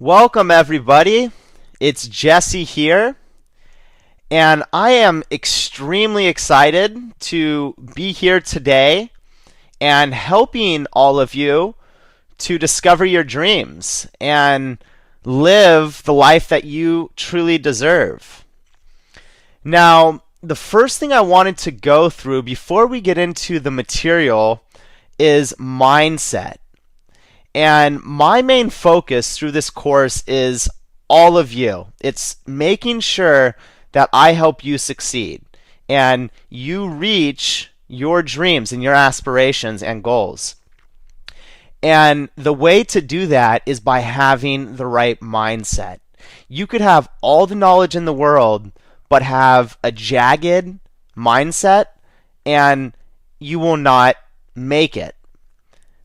Welcome, everybody. It's Jesse here, and I am extremely excited to be here today and helping all of you to discover your dreams and live the life that you truly deserve. Now, the first thing I wanted to go through before we get into the material is mindset. And my main focus through this course is all of you. It's making sure that I help you succeed and you reach your dreams and your aspirations and goals. And the way to do that is by having the right mindset. You could have all the knowledge in the world, but have a jagged mindset, and you will not make it.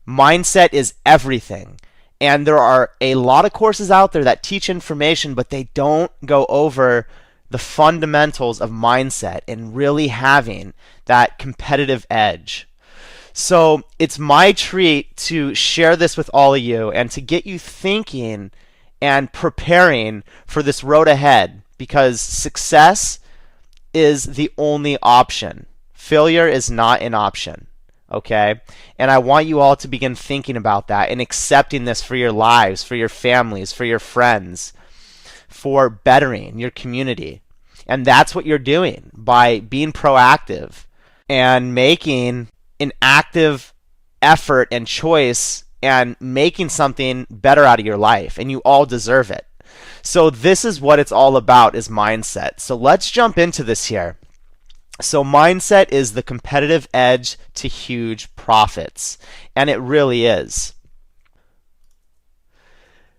Mindset is everything. And there are a lot of courses out there that teach information, but they don't go over the fundamentals of mindset and really having that competitive edge. So it's my treat to share this with all of you and to get you thinking and preparing for this road ahead, because success is the only option. Failure is not an option. Okay? And I want you all to begin thinking about that and accepting this for your lives, for your families, for your friends, for bettering your community. And that's what you're doing by being proactive and making an active effort and choice and making something better out of your life. And you all deserve it. So this is what it's all about, is mindset. So let's jump into this here. So mindset is the competitive edge to huge profits, and it really is.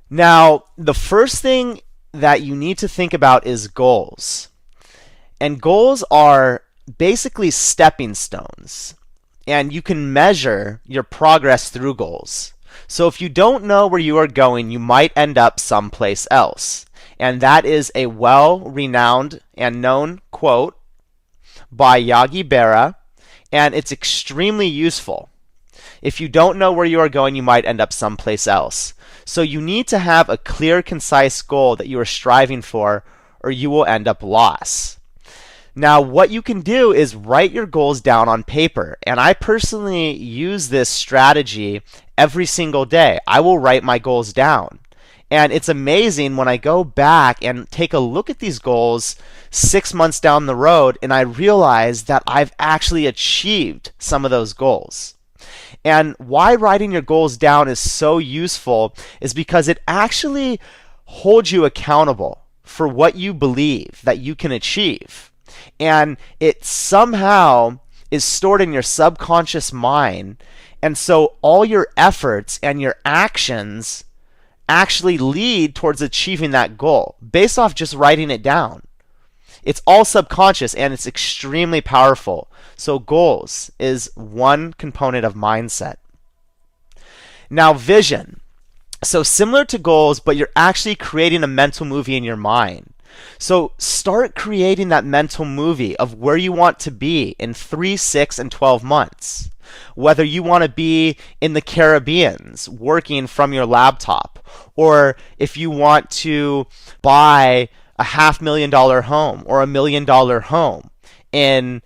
Now, the first thing that you need to think about is goals. And goals are basically stepping stones, and you can measure your progress through goals. So if you don't know where you are going, you might end up someplace else. And that is a well-renowned and known quote by Yogi Berra, and it's extremely useful. If you don't know where you are going, you might end up someplace else. So you need to have a clear, concise goal that you are striving for, or you will end up lost. Now, what you can do is write your goals down on paper, and I personally use this strategy every single day. I will write my goals down. And it's amazing when I go back and take a look at these goals 6 months down the road, and I realize that I've actually achieved some of those goals. And why writing your goals down is so useful is because it actually holds you accountable for what you believe that you can achieve. And it somehow is stored in your subconscious mind. And so all your efforts and your actions actually lead towards achieving that goal based off just writing it down. It's all subconscious and it's extremely powerful. So goals is one component of mindset. Now, vision. So similar to goals, but you're actually creating a mental movie in your mind. So start creating that mental movie of where you want to be in 3, 6, and 12 months. Whether you want to be in the Caribbean working from your laptop, or if you want to buy a $500,000 home or $1 million home in,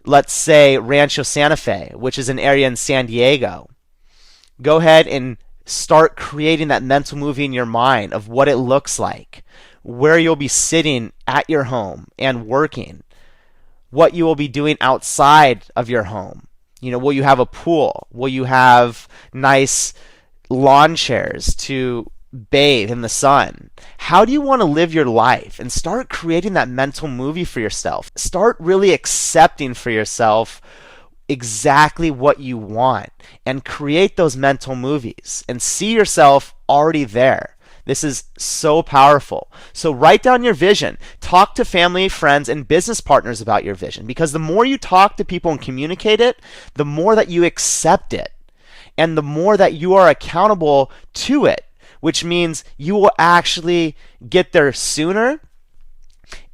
let's say, Rancho Santa Fe, which is an area in San Diego. Go ahead and start creating that mental movie in your mind of what it looks like, where you'll be sitting at your home and working, what you will be doing outside of your home. You know, will you have a pool? Will you have nice lawn chairs to bathe in the sun? How do you want to live your life? And start creating that mental movie for yourself. Start really accepting for yourself exactly what you want and create those mental movies and see yourself already there. This is so powerful. So write down your vision. Talk to family, friends, and business partners about your vision, because the more you talk to people and communicate it, the more that you accept it and the more that you are accountable to it, which means you will actually get there sooner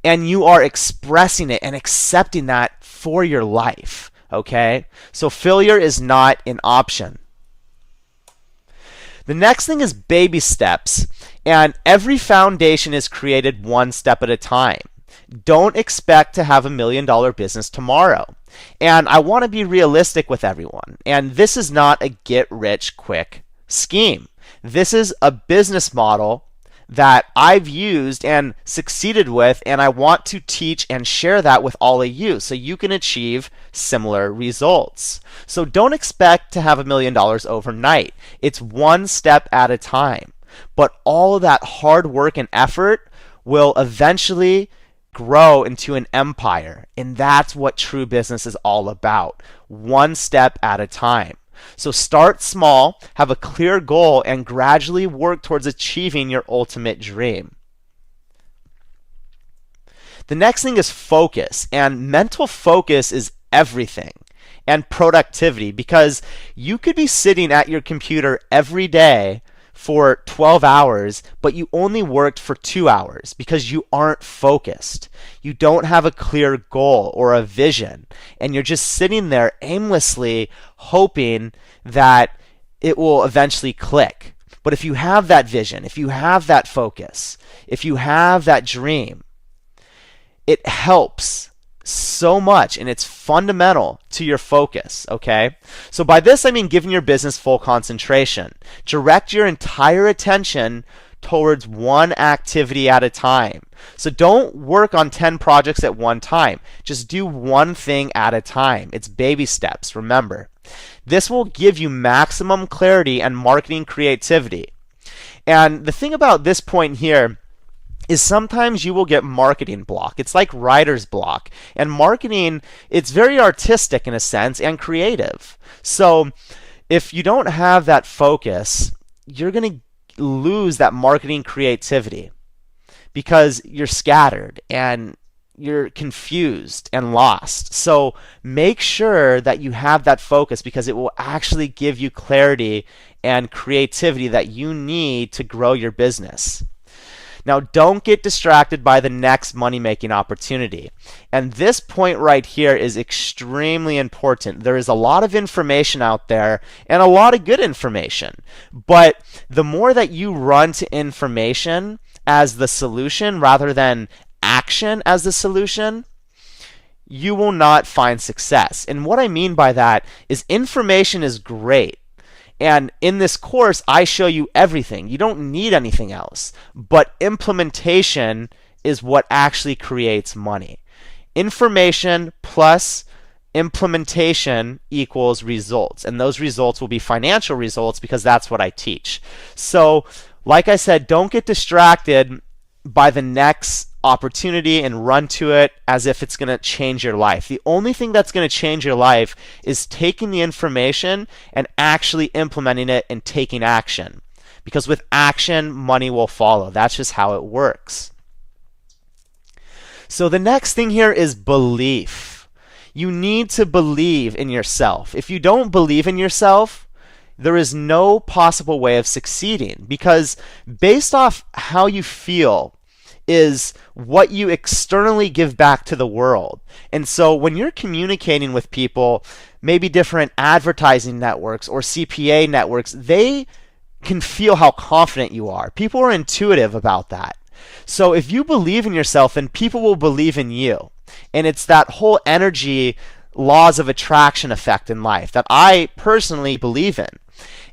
and you are expressing it and accepting that for your life. Okay? So failure is not an option. The next thing is baby steps. And every foundation is created one step at a time. Don't expect to have $1 million business tomorrow. And I want to be realistic with everyone. And this is not a get rich quick scheme. This is a business model that I've used and succeeded with, and I want to teach and share that with all of you so you can achieve similar results. So don't expect to have $1 million overnight. It's one step at a time. But all of that hard work and effort will eventually grow into an empire. And that's what true business is all about. One step at a time. So start small, have a clear goal, and gradually work towards achieving your ultimate dream. The next thing is focus, and mental focus is everything, and productivity, because you could be sitting at your computer every day for 12 hours, but you only worked for 2 hours because you aren't focused. You don't have a clear goal or a vision, and you're just sitting there aimlessly hoping that it will eventually click. But if you have that vision, if you have that focus, if you have that dream, it helps so much, and it's fundamental to your focus, okay? So by this, I mean giving your business full concentration. Direct your entire attention towards one activity at a time. So don't work on 10 projects at one time. Just do one thing at a time. It's baby steps, remember. This will give you maximum clarity and marketing creativity. And the thing about this point here is sometimes you will get marketing block. It's like writer's block. And marketing, it's very artistic in a sense and creative. So if you don't have that focus, you're going to lose that marketing creativity because you're scattered and you're confused and lost. So make sure that you have that focus because it will actually give you clarity and creativity that you need to grow your business. Now, don't get distracted by the next money-making opportunity. And this point right here is extremely important. There is a lot of information out there and a lot of good information. But the more that you run to information as the solution rather than action as the solution, you will not find success. And what I mean by that is information is great. And in this course, I show you everything. You don't need anything else. But implementation is what actually creates money. Information plus implementation equals results. And those results will be financial results because that's what I teach. So, like I said, don't get distracted by the next opportunity and run to it as if it's going to change your life. The only thing that's going to change your life is taking the information and actually implementing it and taking action. Because with action, money will follow. That's just how it works. So the next thing here is belief. You need to believe in yourself. If you don't believe in yourself, there is no possible way of succeeding, because based off how you feel is what you externally give back to the world. And so when you're communicating with people, maybe different advertising networks or CPA networks, they can feel how confident you are. People are intuitive about that. So if you believe in yourself, then people will believe in you. And it's that whole energy laws of attraction effect in life that I personally believe in.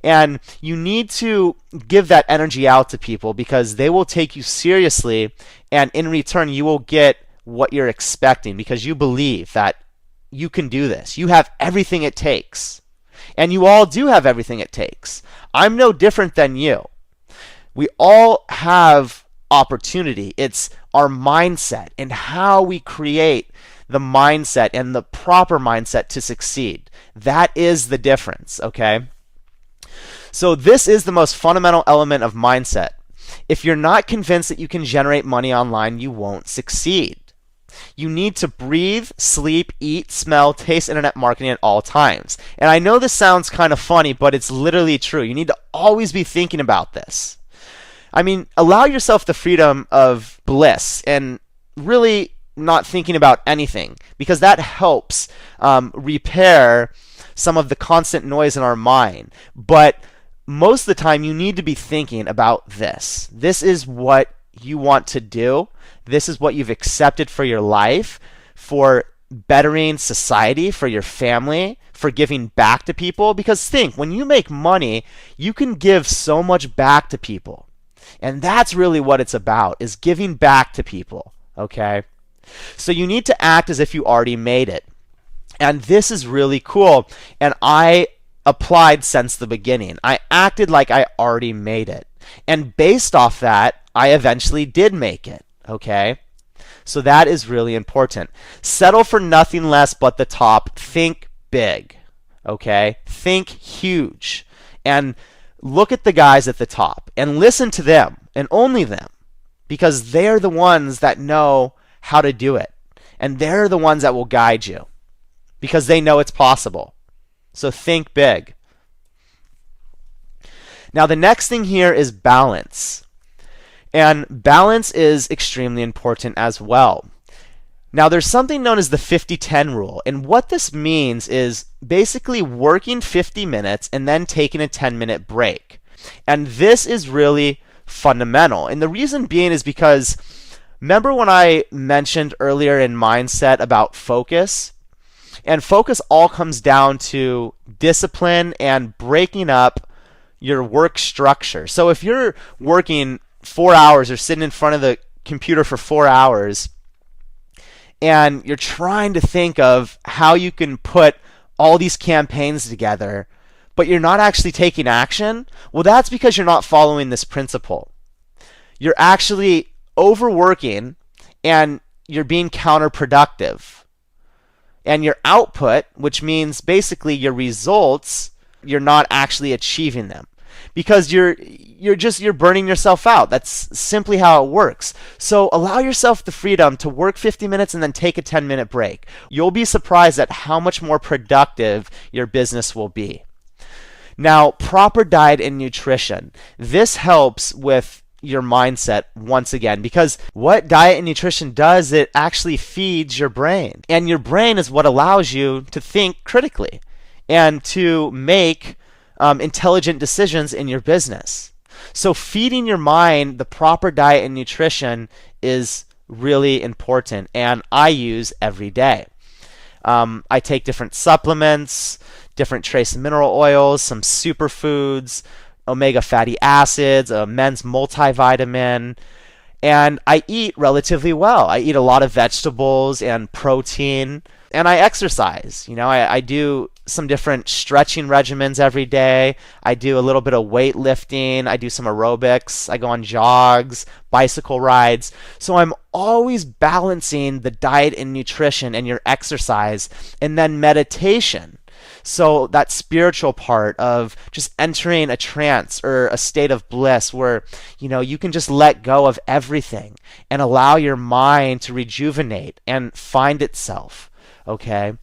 And you need to give that energy out to people because they will take you seriously, and in return you will get what you're expecting because you believe that you can do this. You have everything it takes. And you all do have everything it takes. I'm no different than you. We all have opportunity. It's our mindset and how we create the mindset and the proper mindset to succeed. That is the difference, okay? So this is the most fundamental element of mindset. If you're not convinced that you can generate money online, you won't succeed. You need to breathe, sleep, eat, smell, taste internet marketing at all times. And I know this sounds kind of funny, but it's literally true. You need to always be thinking about this. I mean, allow yourself the freedom of bliss and really not thinking about anything, because that helps repair some of the constant noise in our mind. But most of the time you need to be thinking about this. This is what you want to do. This is what you've accepted for your life, for bettering society, for your family, for giving back to people. Because think, when you make money, you can give so much back to people. And that's really what it's about, is giving back to people, okay? So you need to act as if you already made it. And this is really cool. And I applied since the beginning. I acted like I already made it. And based off that, I eventually did make it, okay? So that is really important. Settle for nothing less but the top. Think big, okay? Think huge. And look at the guys at the top and listen to them and only them, because they're the ones that know how to do it. And they're the ones that will guide you because they know it's possible. So think big. Now, the next thing here is balance. And balance is extremely important as well. Now, there's something known as the 50-10 rule. And what this means is basically working 50 minutes and then taking a 10-minute break. And this is really fundamental. And the reason being is because, remember when I mentioned earlier in mindset about focus? And focus all comes down to discipline and breaking up your work structure. So if you're working 4 hours or sitting in front of the computer for 4 hours, and you're trying to think of how you can put all these campaigns together, but you're not actually taking action, well, that's because you're not following this principle. You're actually overworking and you're being counterproductive. And your output, which means basically your results, you're not actually achieving them, because you're burning yourself out. That's simply how it works. So allow yourself the freedom to work 50 minutes and then take a 10-minute break. You'll be surprised at how much more productive your business will be. Now, proper diet and nutrition. This helps with your mindset once again, because what diet and nutrition does, it actually feeds your brain. And your brain is what allows you to think critically and to make intelligent decisions in your business. So feeding your mind the proper diet and nutrition is really important, and I use every day. I take different supplements, different trace mineral oils, some superfoods, omega fatty acids, a men's multivitamin, and I eat relatively well. I eat a lot of vegetables and protein, and I exercise. I do some different stretching regimens every day. I do a little bit of weightlifting. I do some aerobics. I go on jogs, bicycle rides. So I'm always balancing the diet and nutrition and your exercise, and then meditation. So that spiritual part of just entering a trance or a state of bliss where, you can just let go of everything and allow your mind to rejuvenate and find itself. Okay?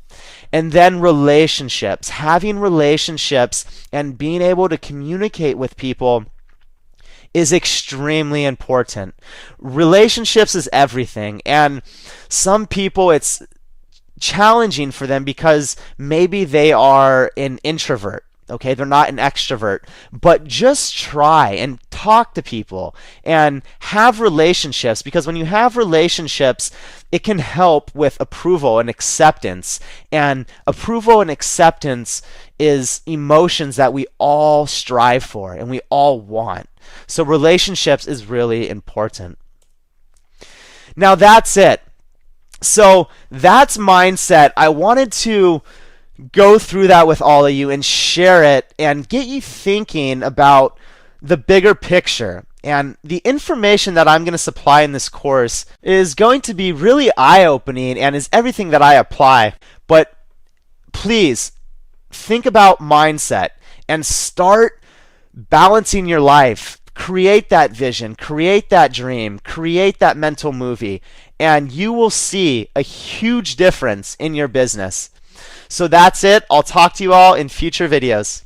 And then relationships. Having relationships and being able to communicate with people is extremely important. Relationships is everything. And some people, it's challenging for them because maybe they are an introvert. Okay, they're not an extrovert, but just try and talk to people and have relationships, because when you have relationships, it can help with approval and acceptance. And approval and acceptance is emotions that we all strive for and we all want. So relationships is really important. Now that's it. So that's mindset. I wanted to go through that with all of you and share it and get you thinking about the bigger picture. And the information that I'm going to supply in this course is going to be really eye-opening and is everything that I apply. But please think about mindset and start balancing your life. Create that vision, create that dream, create that mental movie, and you will see a huge difference in your business. So that's it. I'll talk to you all in future videos.